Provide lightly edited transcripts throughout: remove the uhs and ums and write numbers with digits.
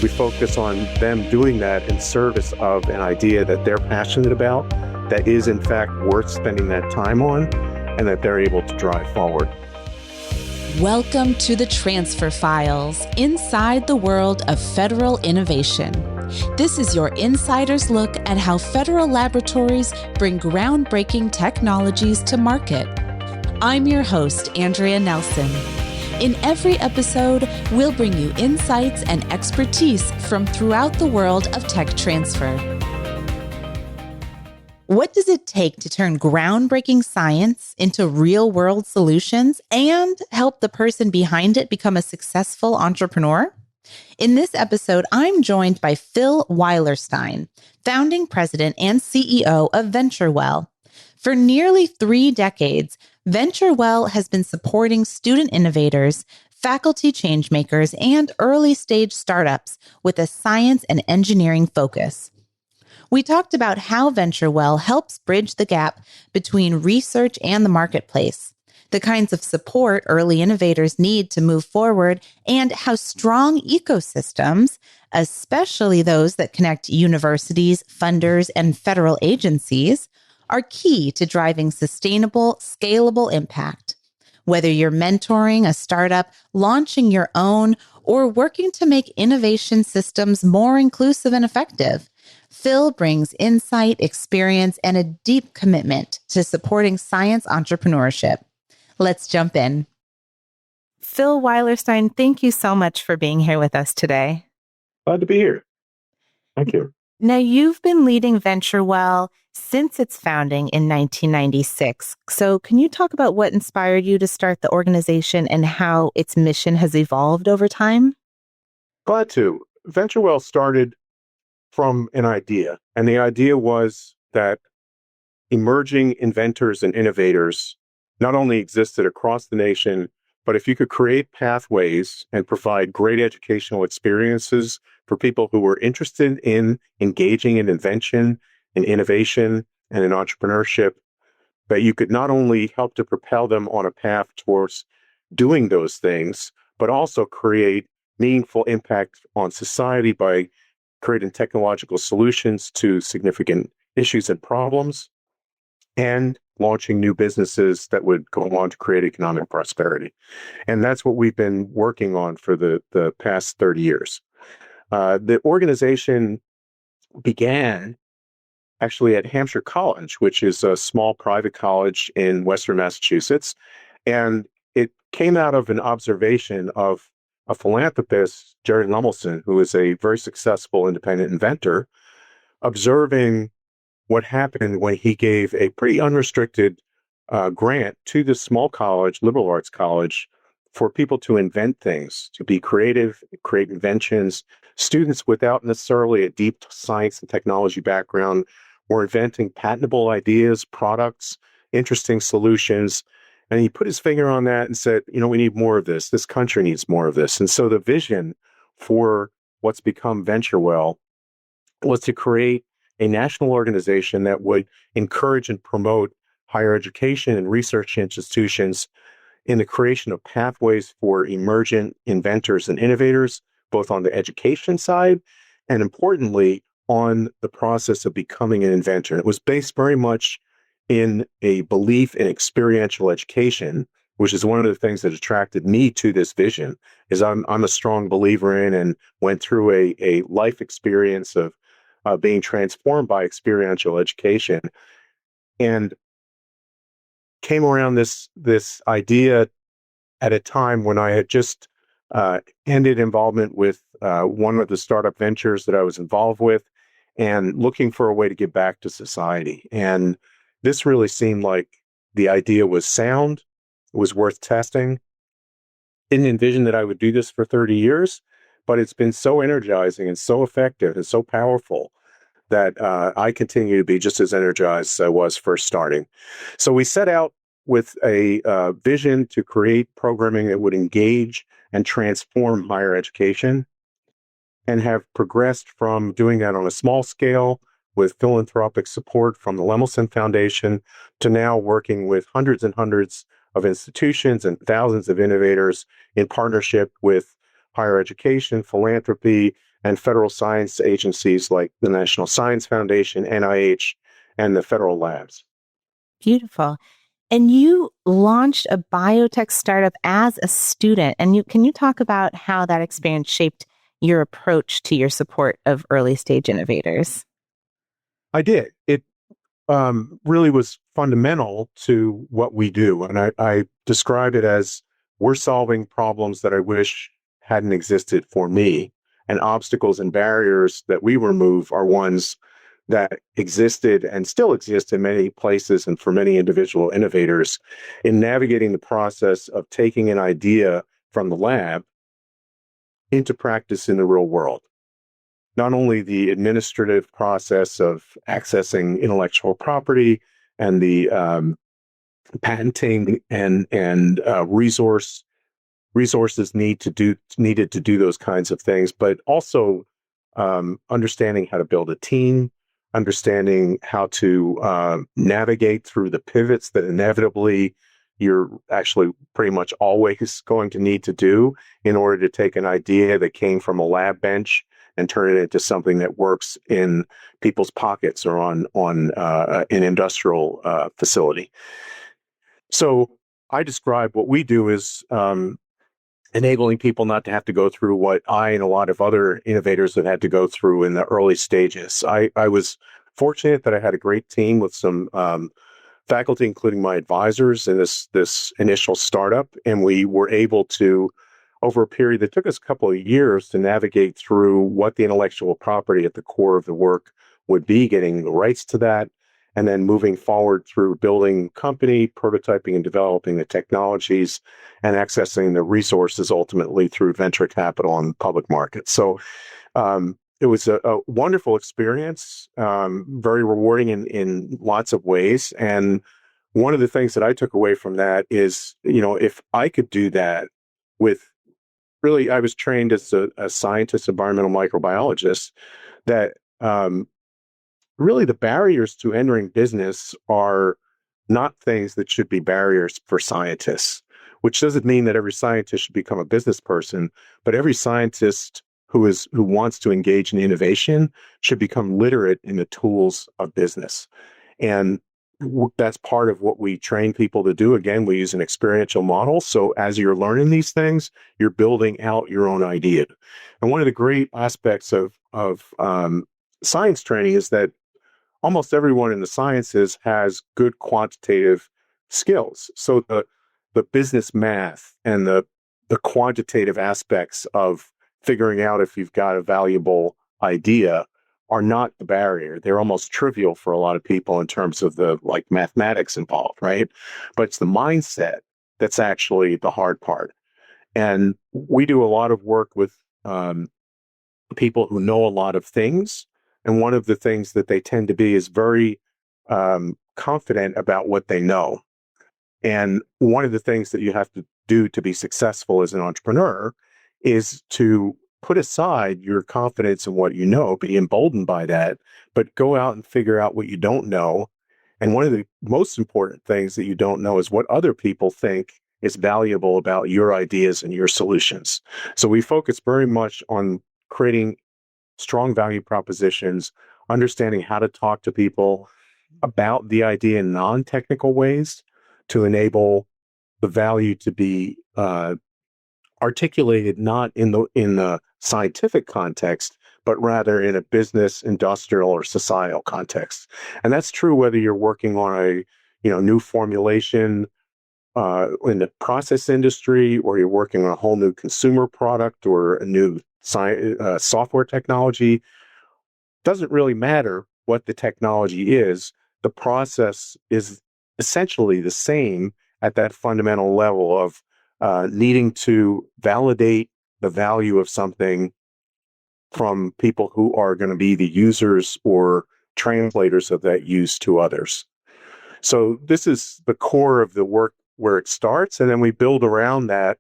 We focus on them doing that in service of an idea that they're passionate about, that is in fact worth spending that time on, and that they're able to drive forward. Welcome to the Transfer Files, inside the world of federal innovation. This is your insider's look at how federal laboratories bring groundbreaking technologies to market. I'm your host, Andrea Nelson. In every episode, we'll bring you insights and expertise from throughout the world of tech transfer. What does it take to turn groundbreaking science into real-world solutions and help the person behind it become a successful entrepreneur? In this episode, I'm joined by Phil Weilerstein, founding president and CEO of VentureWell. For nearly 3 decades, VentureWell has been supporting student innovators, faculty changemakers, and early-stage startups with a science and engineering focus. We talked about how VentureWell helps bridge the gap between research and the marketplace, the kinds of support early innovators need to move forward, and how strong ecosystems, especially those that connect universities, funders, and federal agencies, are key to driving sustainable, scalable impact. Whether you're mentoring a startup, launching your own, or working to make innovation systems more inclusive and effective, Phil brings insight, experience, and a deep commitment to supporting science entrepreneurship. Let's jump in. Phil Weilerstein, thank you so much for being here with us today. Glad to be here. Thank you. Now, you've been leading VentureWell since its founding in 1996. So can you talk about what inspired you to start the organization and how its mission has evolved over time? Glad to. VentureWell started from an idea, and the idea was that emerging inventors and innovators not only existed across the nation, but if you could create pathways and provide great educational experiences for people who were interested in engaging in invention, in innovation, and in entrepreneurship, that you could not only help to propel them on a path towards doing those things, but also create meaningful impact on society by creating technological solutions to significant issues and problems, and launching new businesses that would go on to create economic prosperity. And that's what we've been working on for the past 30 years. The organization began actually at Hampshire College, which is a small private college in Western Massachusetts. And it came out of an observation of a philanthropist, Jerry Lemelson, who is a very successful independent inventor, observing what happened when he gave a pretty unrestricted grant to this small college, liberal arts college, for people to invent things, to be creative, create inventions. Students without necessarily a deep science and technology background were inventing patentable ideas, products, interesting solutions. And he put his finger on that and said, we need more of this. This country needs more of this. And so the vision for what's become VentureWell was to create a national organization that would encourage and promote higher education and research institutions in the creation of pathways for emergent inventors and innovators, both on the education side and, importantly, on the process of becoming an inventor. It was based very much in a belief in experiential education, which is one of the things that attracted me to this vision. Is I'm a strong believer in and went through a life experience of being transformed by experiential education, and came around this idea at a time when I had just ended involvement with one of the startup ventures that I was involved with, and looking for a way to give back to society. And this really seemed like the idea was sound, it was worth testing. Didn't envision that I would do this for 30 years, but it's been so energizing and so effective and so powerful that I continue to be just as energized as I was first starting. So we set out with a vision to create programming that would engage and transform higher education, and have progressed from doing that on a small scale with philanthropic support from the Lemelson Foundation to now working with hundreds and hundreds of institutions and thousands of innovators in partnership with higher education, philanthropy, and federal science agencies like the National Science Foundation, NIH, and the federal labs. Beautiful. And you launched a biotech startup as a student. And can you talk about how that experience shaped your approach to your support of early stage innovators? I did. It really was fundamental to what we do. And I describe it as we're solving problems that I wish hadn't existed for me. And obstacles and barriers that we remove are ones that existed and still exist in many places and for many individual innovators in navigating the process of taking an idea from the lab into practice in the real world. Not only the administrative process of accessing intellectual property and the patenting and resources needed to do those kinds of things, but also understanding how to build a team, understanding how to navigate through the pivots that inevitably you're actually pretty much always going to need to do in order to take an idea that came from a lab bench and turn it into something that works in people's pockets or on an industrial facility. So I describe what we do as enabling people not to have to go through what I and a lot of other innovators have had to go through in the early stages. I was fortunate that I had a great team with some faculty, including my advisors in this initial startup, and we were able to, over a period that took us a couple of years to navigate through what the intellectual property at the core of the work would be, getting the rights to that, and then moving forward through building company, prototyping and developing the technologies, and accessing the resources ultimately through venture capital and public markets. So it was a wonderful experience, very rewarding in lots of ways. And one of the things that I took away from that is, if I could do that with really, I was trained as a scientist, environmental microbiologist, that really the barriers to entering business are not things that should be barriers for scientists, which doesn't mean that every scientist should become a business person, but every scientist who wants to engage in innovation should become literate in the tools of business. And that's part of what we train people to do. Again, we use an experiential model. So as you're learning these things, you're building out your own idea. And one of the great aspects of science training is that almost everyone in the sciences has good quantitative skills. So the business math and the quantitative aspects of figuring out if you've got a valuable idea are not the barrier. They're almost trivial for a lot of people in terms of the mathematics involved, right? But it's the mindset that's actually the hard part. And we do a lot of work with people who know a lot of things. And one of the things that they tend to be is very confident about what they know. And one of the things that you have to do to be successful as an entrepreneur is to put aside your confidence in what you know, be emboldened by that, but go out and figure out what you don't know. And one of the most important things that you don't know is what other people think is valuable about your ideas and your solutions. So we focus very much on creating strong value propositions, understanding how to talk to people about the idea in non-technical ways to enable the value to be articulated not in the scientific context, but rather in a business, industrial, or societal context. And that's true whether you're working on a new formulation in the process industry, or you're working on a whole new consumer product or a new software technology. Doesn't really matter what the technology is. The process is essentially the same at that fundamental level of needing to validate the value of something from people who are going to be the users or translators of that use to others. So this is the core of the work where it starts, and then we build around that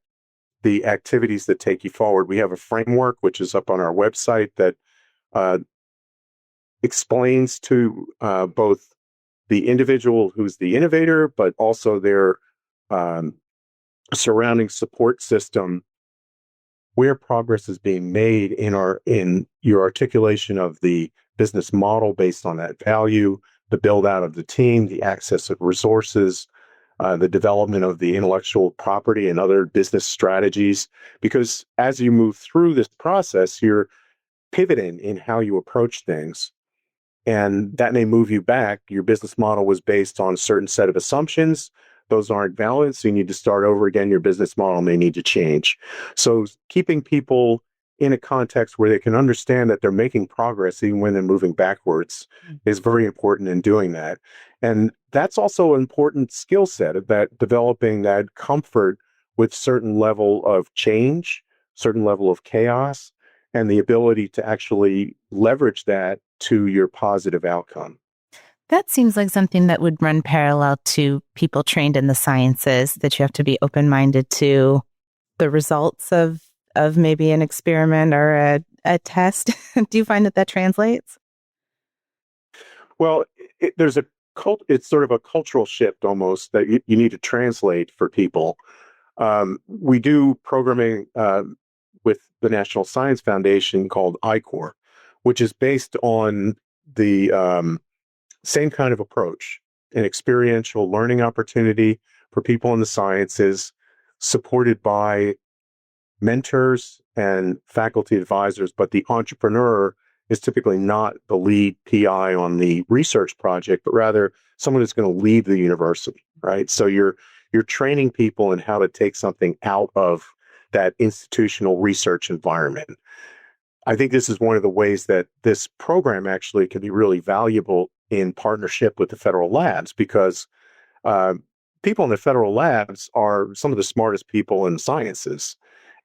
the activities that take you forward. We have a framework, which is up on our website, that explains to both the individual who's the innovator, but also their surrounding support system, where progress is being made in your articulation of the business model based on that value, the build out of the team, the access of resources, the development of the intellectual property and other business strategies. Because as you move through this process, you're pivoting in how you approach things. And that may move you back. Your business model was based on a certain set of assumptions. Those aren't valid, so you need to start over again. Your business model may need to change. So keeping people in a context where they can understand that they're making progress even when they're moving backwards is very important in doing that. And that's also an important skill set of that, developing that comfort with certain level of change, certain level of chaos, and the ability to actually leverage that to your positive outcome. That seems like something that would run parallel to people trained in the sciences, that you have to be open-minded to the results of maybe an experiment or a test. Do you find that translates? Well, it's sort of a cultural shift almost that you need to translate for people. We do programming with the National Science Foundation called ICOR, which is based on the same kind of approach, an experiential learning opportunity for people in the sciences, supported by mentors and faculty advisors, but the entrepreneur is typically not the lead PI on the research project, but rather someone who's going to leave the university, right? So you're training people in how to take something out of that institutional research environment. I think this is one of the ways that this program actually can be really valuable in partnership with the federal labs, because people in the federal labs are some of the smartest people in sciences.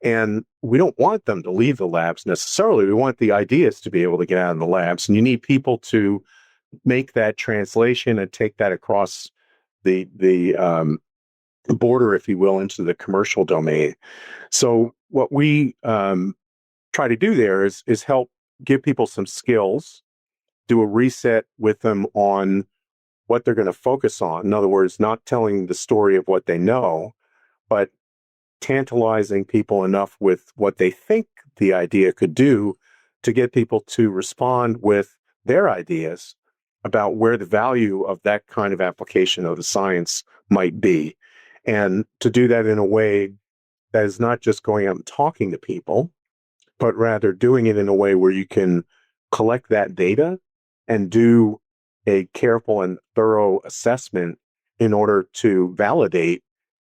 And we don't want them to leave the labs necessarily. We want the ideas to be able to get out of the labs. And you need people to make that translation and take that across the border, if you will, into the commercial domain. So what we try to do there is help give people some skills, do a reset with them on what they're going to focus on. In other words, not telling the story of what they know, but tantalizing people enough with what they think the idea could do to get people to respond with their ideas about where the value of that kind of application of the science might be. And to do that in a way that is not just going out and talking to people, but rather doing it in a way where you can collect that data and do a careful and thorough assessment in order to validate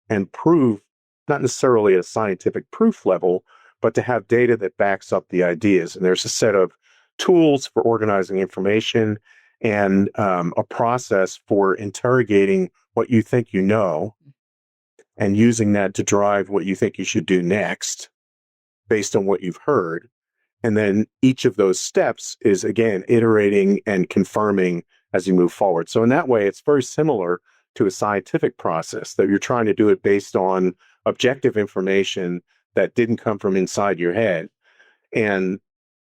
and prove, not necessarily at a scientific proof level, but to have data that backs up the ideas. And there's a set of tools for organizing information and a process for interrogating what you think you know and using that to drive what you think you should do next based on what you've heard. And then each of those steps is, again, iterating and confirming as you move forward. So in that way, it's very similar to a scientific process, that you're trying to do it based on objective information that didn't come from inside your head, and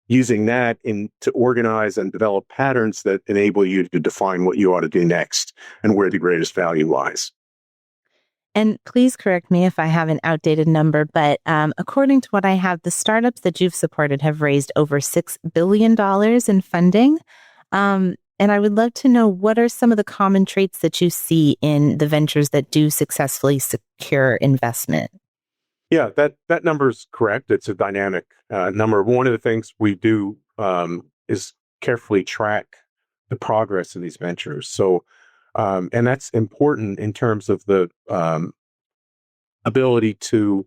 using that to organize and develop patterns that enable you to define what you ought to do next and where the greatest value lies. And please correct me if I have an outdated number, but according to what I have, the startups that you've supported have raised over $6 billion in funding. And I would love to know, what are some of the common traits that you see in the ventures that do successfully secure investment? Yeah, that number is correct. It's a dynamic number. One of the things we do is carefully track the progress of these ventures. So, and that's important in terms of the ability to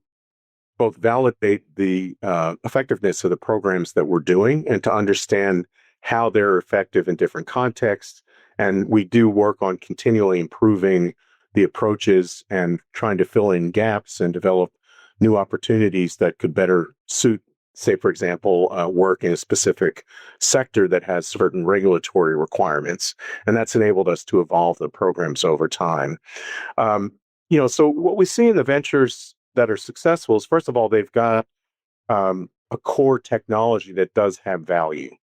both validate the effectiveness of the programs that we're doing and to understand how they're effective in different contexts. And we do work on continually improving the approaches and trying to fill in gaps and develop new opportunities that could better suit, say, for example, work in a specific sector that has certain regulatory requirements. And that's enabled us to evolve the programs over time. So what we see in the ventures that are successful is, first of all, they've got a core technology that does have value.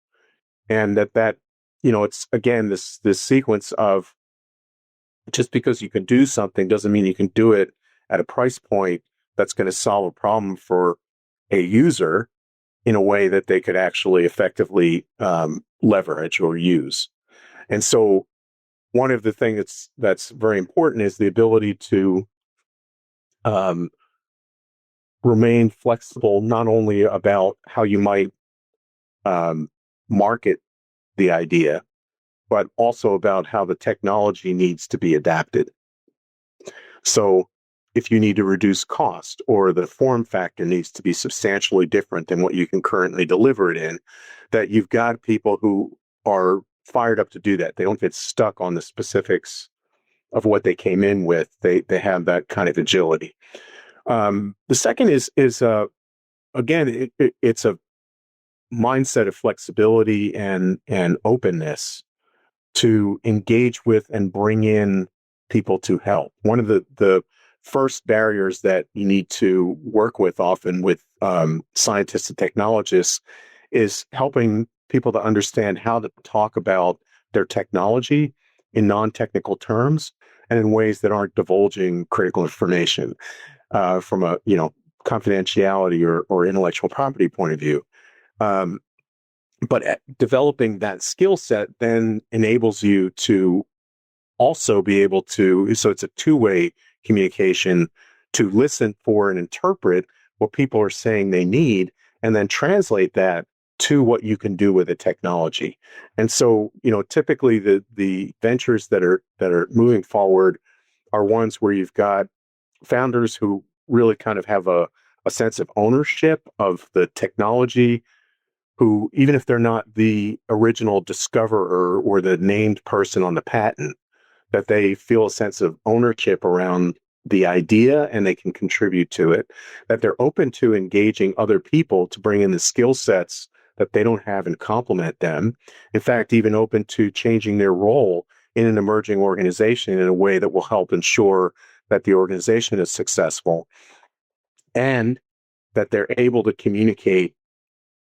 And it's, again, this sequence of, just because you can do something doesn't mean you can do it at a price point that's going to solve a problem for a user in a way that they could actually effectively leverage or use. And so one of the things that's very important is the ability to remain flexible, not only about how you might market the idea, but also about how the technology needs to be adapted. So if you need to reduce cost or the form factor needs to be substantially different than what you can currently deliver it in, that you've got people who are fired up to do that. They don't get stuck on the specifics of what they came in with. They have that kind of agility. The second is again, it's a mindset of flexibility and openness to engage with and bring in people to help. One of the first barriers that you need to work with often with scientists and technologists is helping people to understand how to talk about their technology in non-technical terms and in ways that aren't divulging critical information from a confidentiality or intellectual property point of view. But developing that skill set then enables you to also be able to, so it's a two-way communication, to listen for and interpret what people are saying they need, and then translate that to what you can do with the technology. And so, typically the ventures that are moving forward are ones where you've got founders who really kind of have a sense of ownership of the technology, who, even if they're not the original discoverer or the named person on the patent, that they feel a sense of ownership around the idea and they can contribute to it, that they're open to engaging other people to bring in the skill sets that they don't have and complement them. In fact, even open to changing their role in an emerging organization in a way that will help ensure that the organization is successful, and that they're able to communicate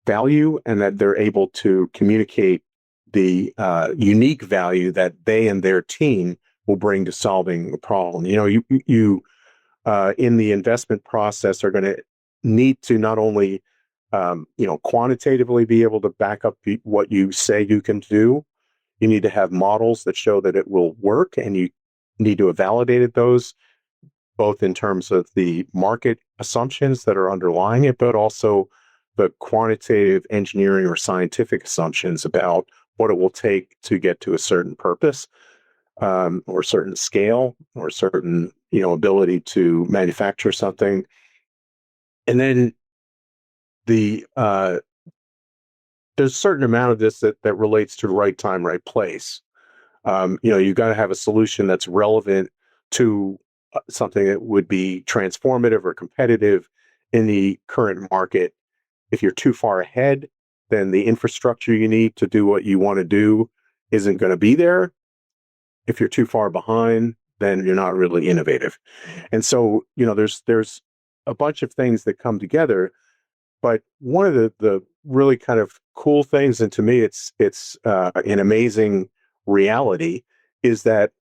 value and that they're able to communicate the unique value that they and their team will bring to solving a problem. You in the investment process are going to need to not only quantitatively be able to back up what you say you can do. You need to have models that show that it will work, and you need to have validated those, both in terms of the market assumptions that are underlying it, but also the quantitative engineering or scientific assumptions about what it will take to get to a certain purpose, or certain scale, or certain ability to manufacture something. And then there's a certain amount of this that relates to right time, right place. You've got to have a solution that's relevant to something that would be transformative or competitive in the current market. If you're too far ahead, then the infrastructure you need to do what you want to do isn't going to be there. If you're too far behind, then you're not really innovative. And so, there's a bunch of things that come together. But one of the really kind of cool things, and to me, it's an amazing reality, is that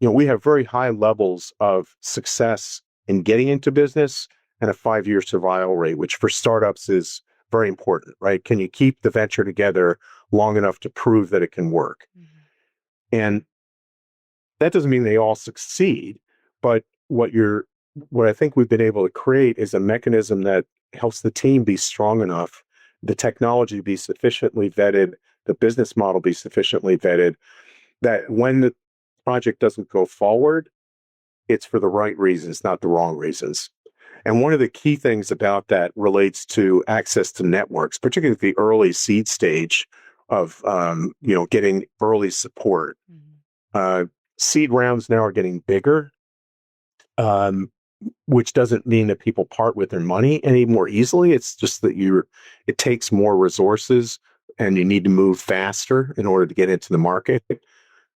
we have very high levels of success in getting into business and a 5-year survival rate, which for startups is very important, right? Can you keep the venture together long enough to prove that it can work? Mm-hmm. And that doesn't mean they all succeed, but what I think we've been able to create is a mechanism that helps the team be strong enough, the technology be sufficiently vetted, the business model be sufficiently vetted, that when the project doesn't go forward, it's for the right reasons, not the wrong reasons. And one of the key things about that relates to access to networks, particularly at the early seed stage of getting early support. Mm-hmm. Seed rounds now are getting bigger, which doesn't mean that people part with their money any more easily. It's just that it takes more resources and you need to move faster in order to get into the market.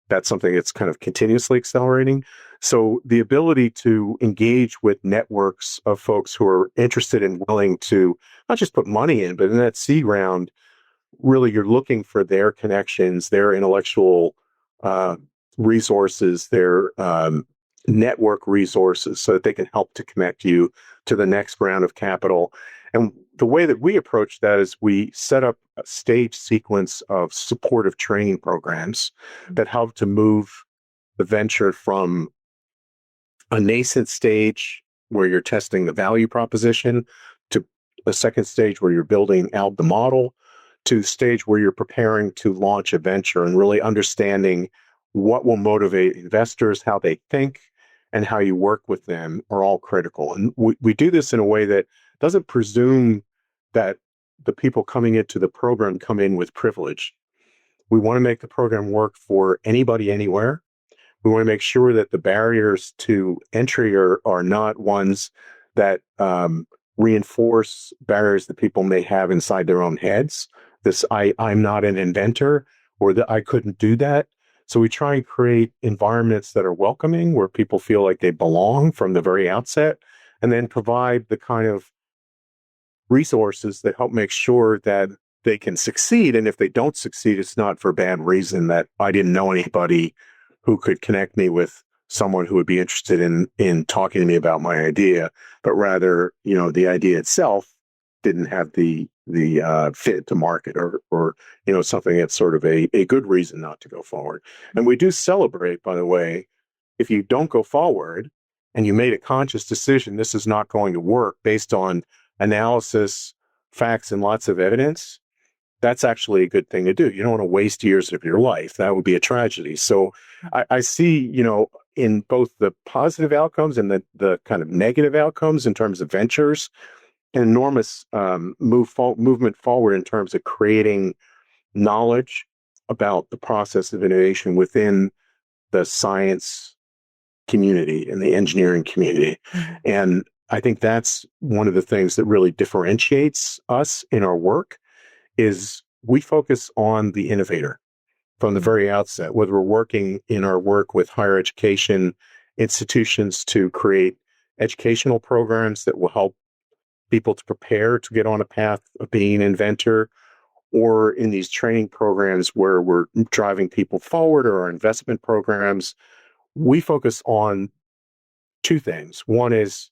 That's something that's kind of continuously accelerating. So the ability to engage with networks of folks who are interested and willing to not just put money in, but in that seed round, really you're looking for their connections, their intellectual resources, their network resources so that they can help to connect you to the next round of capital. And the way that we approach that is we set up a stage sequence of supportive training programs that help to move the venture from a nascent stage where you're testing the value proposition to a second stage where you're building out the model to the stage where you're preparing to launch a venture and really understanding what will motivate investors, how they think, and how you work with them are all critical. And we do this in a way that doesn't presume that the people coming into the program come in with privilege. We want to make the program work for anybody, anywhere. We want to make sure that the barriers to entry are not ones that reinforce barriers that people may have inside their own heads. This I'm not an inventor, or that I couldn't do that. So we try and create environments that are welcoming, where people feel like they belong from the very outset, and then provide the kind of resources that help make sure that they can succeed. And if they don't succeed, it's not for bad reason, that I didn't know anybody who could connect me with someone who would be interested in talking to me about my idea, but rather, the idea itself didn't have the fit to market, or something that's sort of a good reason not to go forward. And we do celebrate, by the way, if you don't go forward and you made a conscious decision, this is not going to work based on analysis, facts, and lots of evidence. That's actually a good thing to do. You don't want to waste years of your life. That would be a tragedy. So I see, in both the positive outcomes and the kind of negative outcomes in terms of ventures, an enormous movement forward in terms of creating knowledge about the process of innovation within the science community and the engineering community. And I think that's one of the things that really differentiates us in our work, is we focus on the innovator from the very outset, whether we're working in our work with higher education institutions to create educational programs that will help people to prepare to get on a path of being an inventor, or in these training programs where we're driving people forward, or our investment programs. We focus on two things. One is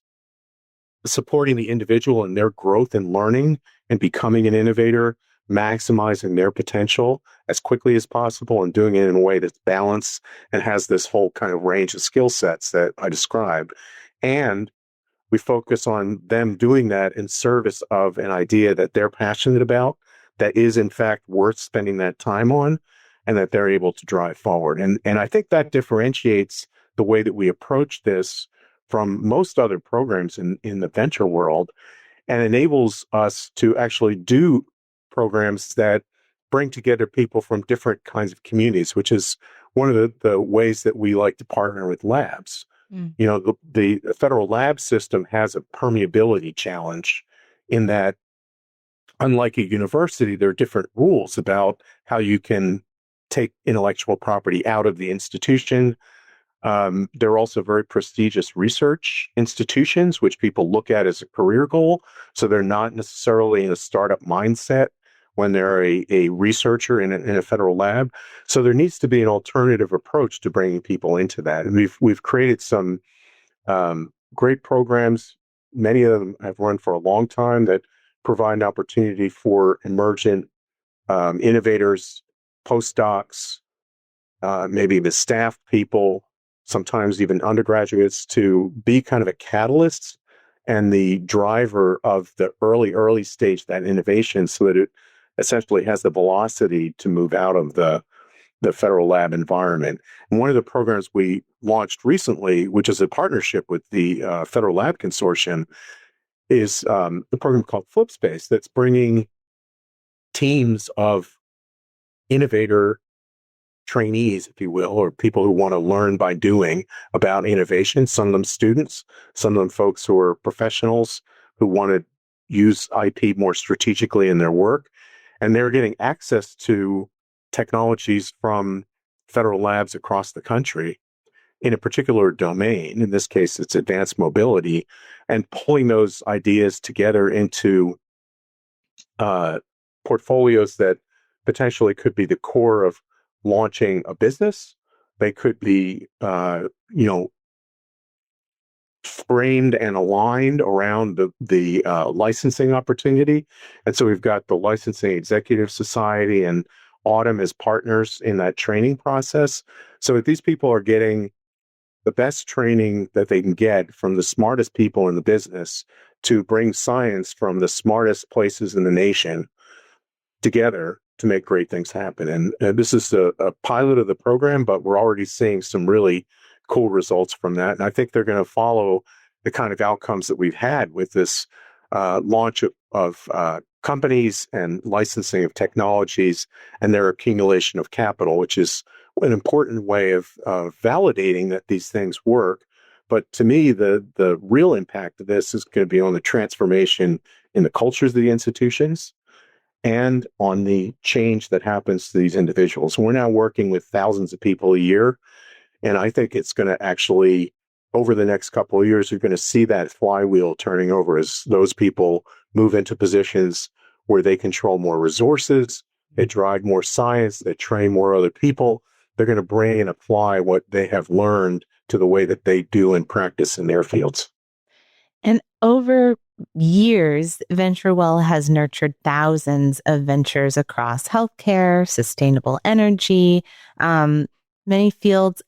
supporting the individual in their growth and learning and becoming an innovator, maximizing their potential as quickly as possible, and doing it in a way that's balanced and has this whole kind of range of skill sets that I described. And we focus on them doing that in service of an idea that they're passionate about, that is in fact worth spending that time on, and that they're able to drive forward. And I think that differentiates the way that we approach this from most other programs in the venture world, and enables us to actually do programs that bring together people from different kinds of communities, which is one of the ways that we like to partner with labs. The federal lab system has a permeability challenge in that, unlike a university, there are different rules about how you can take intellectual property out of the institution. There are also very prestigious research institutions, which people look at as a career goal. So they're not necessarily in a startup mindset when they're a researcher in a federal lab. So there needs to be an alternative approach to bringing people into that. And we've created some great programs. Many of them have run for a long time, that provide an opportunity for emergent innovators, postdocs, maybe the staff people, sometimes even undergraduates, to be kind of a catalyst and the driver of the early stage of that innovation, so that it essentially has the velocity to move out of the federal lab environment. And one of the programs we launched recently, which is a partnership with the Federal Lab Consortium, is the program called FLIPspace, that's bringing teams of innovator trainees, if you will, or people who want to learn by doing about innovation. Some of them students, some of them folks who are professionals who want to use IP more strategically in their work. And they're getting access to technologies from federal labs across the country in a particular domain. In this case, it's advanced mobility, and pulling those ideas together into portfolios that potentially could be the core of launching a business. They could be, framed and aligned around the licensing opportunity. And so we've got the Licensing Executive Society and Autumn as partners in that training process. So if these people are getting the best training that they can get from the smartest people in the business to bring science from the smartest places in the nation together to make great things happen. And this is a pilot of the program, but we're already seeing some really cool results from that. And I think they're going to follow the kind of outcomes that we've had with this launch of companies and licensing of technologies and their accumulation of capital, which is an important way of validating that these things work. But to me, the real impact of this is going to be on the transformation in the cultures of the institutions and on the change that happens to these individuals. We're now working with thousands of people a year, and I think it's going to actually, over the next couple of years, you're going to see that flywheel turning over as those people move into positions where they control more resources, they drive more science, they train more other people. They're going to bring and apply what they have learned to the way that they do and practice in their fields. And over years, VentureWell has nurtured thousands of ventures across healthcare, sustainable energy, many fields.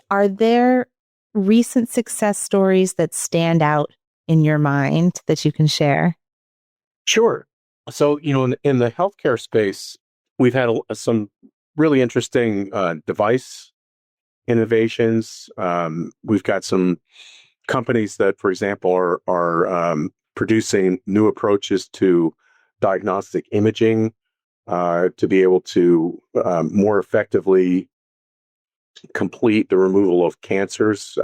Are there recent success stories that stand out in your mind that you can share? Sure. So, in the healthcare space, we've had some really interesting device innovations. We've got some companies that, for example, are producing new approaches to diagnostic imaging to be able to more effectively complete the removal of cancers.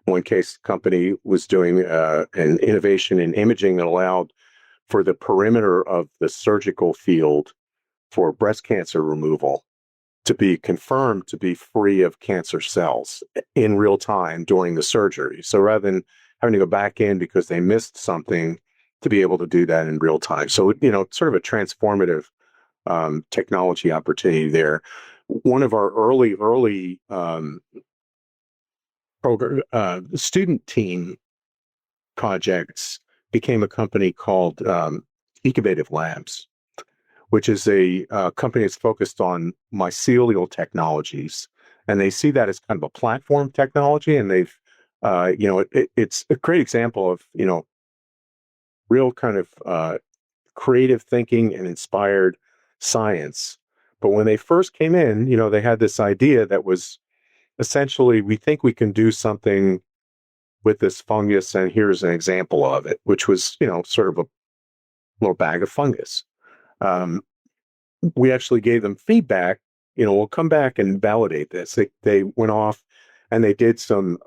One case company was doing an innovation in imaging that allowed for the perimeter of the surgical field for breast cancer removal to be confirmed to be free of cancer cells in real time during the surgery. So rather than having to go back in because they missed something, to be able to do that in real time. So, sort of a transformative technology opportunity there. One of our early student team projects became a company called Incubative Labs, which is a company that's focused on mycelial technologies. And they see that as kind of a platform technology. And they've, it's a great example of, real kind of creative thinking and inspired science. But when they first came in, they had this idea that was essentially, we think we can do something with this fungus, and here's an example of it, which was, sort of a little bag of fungus. We actually gave them feedback, we'll come back and validate this. They went off and they did some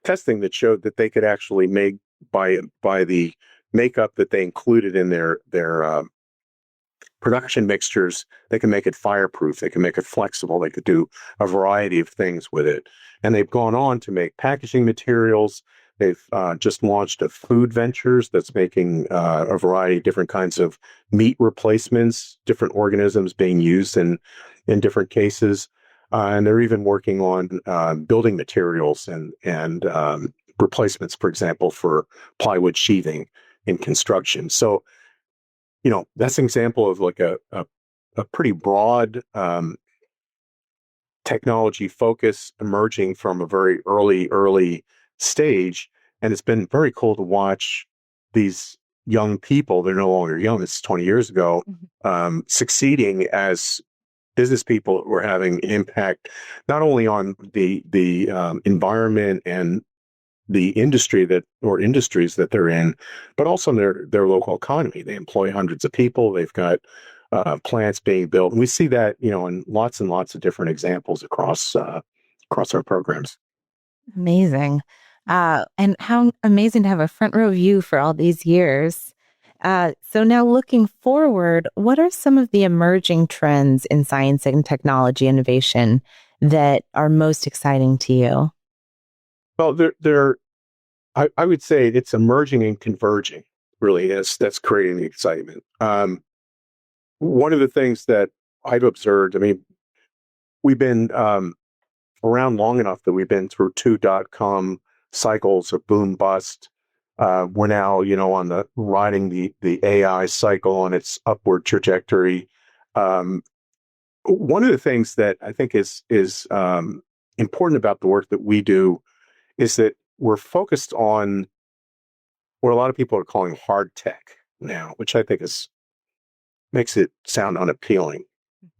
testing that showed that they could actually make, by the makeup that they included in their production mixtures, they can make it fireproof, they can make it flexible, they could do a variety of things with it. And they've gone on to make packaging materials. They've just launched a food ventures that's making a variety of different kinds of meat replacements, different organisms being used in different cases. And they're even working on building materials and replacements, for example, for plywood sheathing in construction. So, that's an example of like a pretty broad technology focus emerging from a very early stage. And it's been very cool to watch these young people, they're no longer young, it's 20 years ago, succeeding as business people who are having impact not only on the environment and the industries that they're in, but also in their local economy. They employ hundreds of people. They've got plants being built, and we see that in lots and lots of different examples across our programs. Amazing. And how amazing to have a front row view for all these years. So now looking forward, what are some of the emerging trends in science and technology innovation that are most exciting to you? Well, I would say it's emerging and converging, really. That's creating the excitement. One of the things that I've observed, I mean, we've been around long enough that we've been through two dot-com cycles of boom bust. We're now, on the riding the AI cycle on its upward trajectory. One of the things that I think is important about the work that we do is that we're focused on what a lot of people are calling hard tech now, which I think makes it sound unappealing.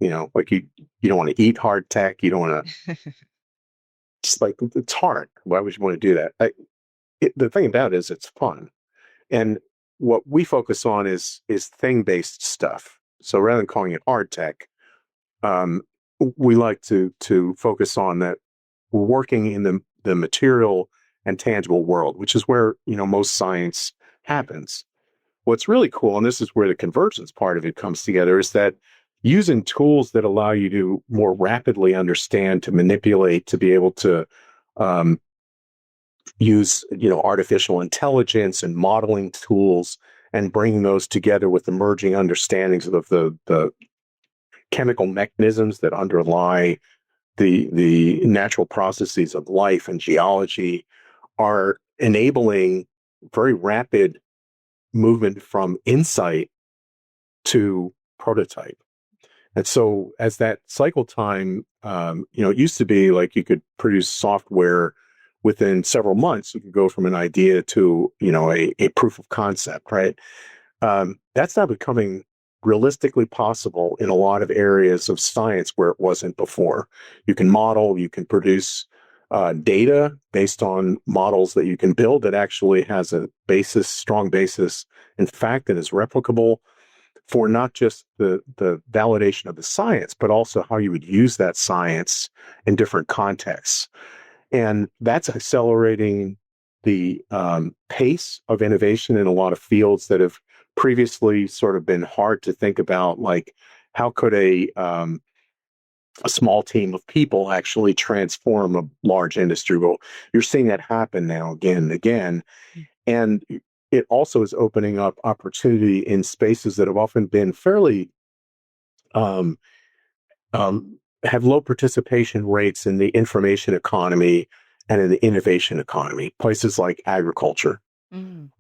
Like you don't want to eat hard tech. You don't want to. It's like it's hard. Why would you want to do that? The thing about it is it's fun, and what we focus on is thing-based stuff. So rather than calling it hard tech, we like to focus on that we're working in the material and tangible world, which is where most science happens. What's really cool, and this is where the convergence part of it comes together, is that using tools that allow you to more rapidly understand, to manipulate, to be able to use artificial intelligence and modeling tools, and bringing those together with emerging understandings of the chemical mechanisms that underlie the natural processes of life and geology, are enabling very rapid movement from insight to prototype. And so as that cycle time, it used to be like you could produce software within several months. You could go from an idea to, a proof of concept, right? That's now becoming realistically possible in a lot of areas of science where it wasn't before. You can model, you can produce data based on models that you can build that actually has a strong basis, in fact, that is replicable for not just the validation of the science, but also how you would use that science in different contexts. And that's accelerating the pace of innovation in a lot of fields that have previously sort of been hard to think about, like how could a small team of people actually transform a large industry. Well, you're seeing that happen now again and again. And it also is opening up opportunity in spaces that have often been fairly have low participation rates in the information economy and in the innovation economy. Places like agriculture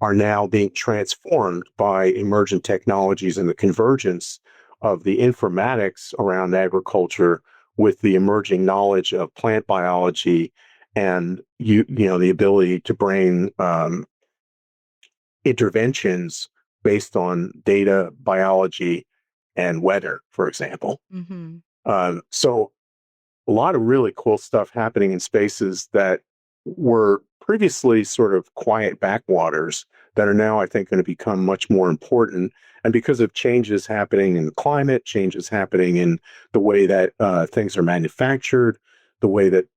are now being transformed by emergent technologies and the convergence of the informatics around agriculture with the emerging knowledge of plant biology and the ability to bring interventions based on data, biology, and weather, for example. So a lot of really cool stuff happening in spaces that were previously sort of quiet backwaters that are now, I think, going to become much more important. And because of changes happening in climate, changes happening in the way that things are manufactured, the way that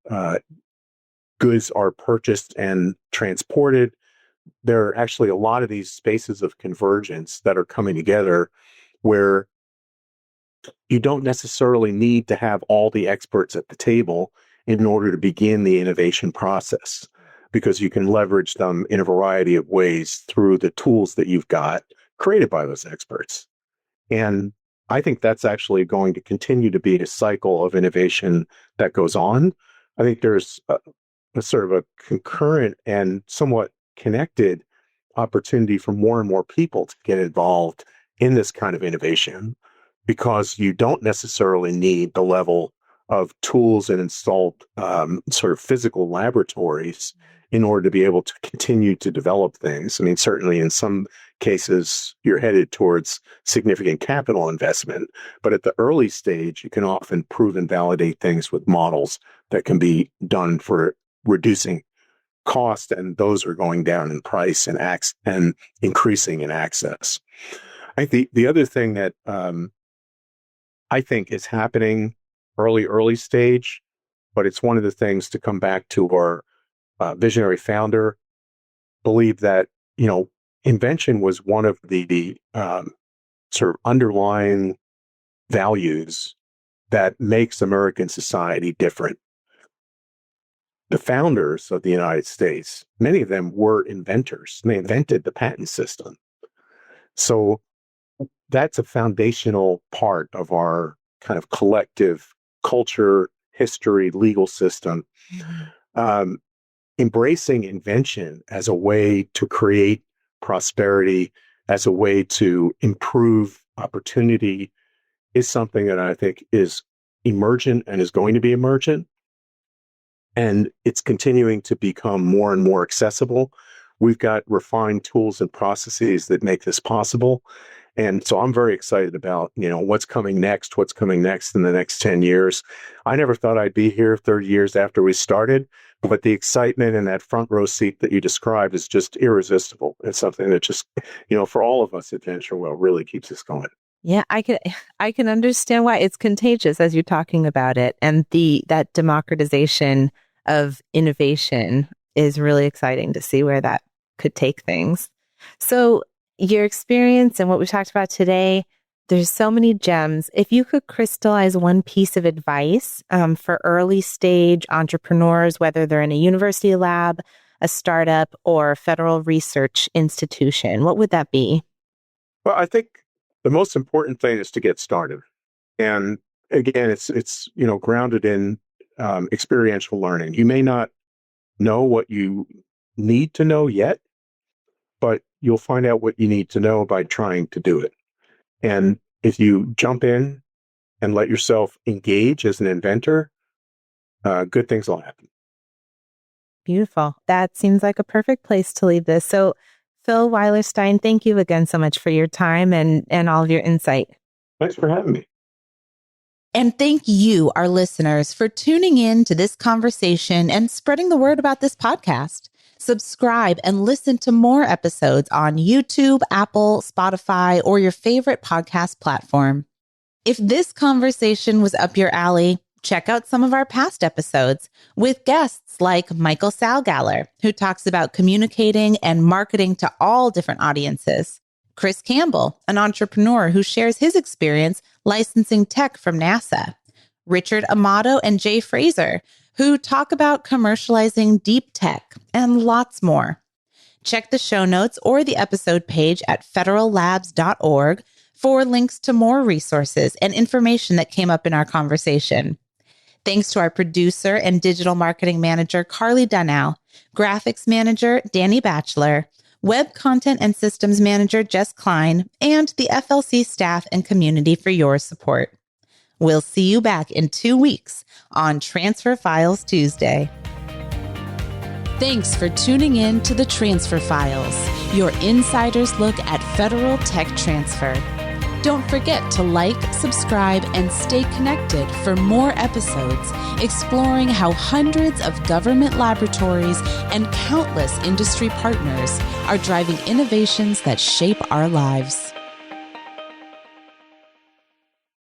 goods are purchased and transported, there are actually a lot of these spaces of convergence that are coming together where you don't necessarily need to have all the experts at the table in order to begin the innovation process, because you can leverage them in a variety of ways through the tools that you've got created by those experts. And I think that's actually going to continue to be a cycle of innovation that goes on. I think there's a sort of a concurrent and somewhat connected opportunity for more and more people to get involved in this kind of innovation, because you don't necessarily need the level of tools and installed sort of physical laboratories in order to be able to continue to develop things. I mean, certainly in some cases, you're headed towards significant capital investment, but at the early stage, you can often prove and validate things with models that can be done for reducing cost, and those are going down in price and increasing in access. I think the other thing that I think is happening early stage, but it's one of the things to come back to our visionary founder, believe that, invention was one of the sort of underlying values that makes American society different. The founders of the United States, many of them were inventors. They invented the patent system. So that's a foundational part of our kind of collective culture, history, legal system. embracing invention as a way to create prosperity, as a way to improve opportunity, is something that I think is emergent and is going to be emergent. And it's continuing to become more and more accessible. We've got refined tools and processes that make this possible. And so I'm very excited about, what's coming next in the next 10 years. I never thought I'd be here 30 years after we started, but the excitement and that front row seat that you described is just irresistible. It's something that just, for all of us at VentureWell really keeps us going. Yeah, I can understand why it's contagious as you're talking about it. And that democratization of innovation is really exciting to see where that could take things. So your experience and what we talked about today, there's so many gems. If you could crystallize one piece of advice for early stage entrepreneurs, whether they're in a university lab, a startup, or a federal research institution, what would that be? Well, I think the most important thing is to get started. And again, it's grounded in experiential learning. You may not know what you need to know yet, but you'll find out what you need to know by trying to do it. And if you jump in and let yourself engage as an inventor, good things will happen. Beautiful. That seems like a perfect place to leave this. So, Phil Weilerstein, thank you again so much for your time and all of your insight. Thanks for having me. And thank you, our listeners, for tuning in to this conversation and spreading the word about this podcast. Subscribe and listen to more episodes on YouTube, Apple, Spotify, or your favorite podcast platform. If this conversation was up your alley, check out some of our past episodes with guests like Michael Salgaller, who talks about communicating and marketing to all different audiences. Chris Campbell, an entrepreneur who shares his experience licensing tech from NASA. Richard Amato and Jay Fraser, who talk about commercializing deep tech and lots more. Check the show notes or the episode page at federallabs.org for links to more resources and information that came up in our conversation. Thanks to our producer and digital marketing manager, Carly Dunnell, graphics manager, Danny Batchelor, web content and systems manager, Jess Klein, and the FLC staff and community for your support. We'll see you back in 2 weeks on Transfer Files Tuesday. Thanks for tuning in to the Transfer Files, your insider's look at federal tech transfer. Don't forget to like, subscribe, and stay connected for more episodes exploring how hundreds of government laboratories and countless industry partners are driving innovations that shape our lives.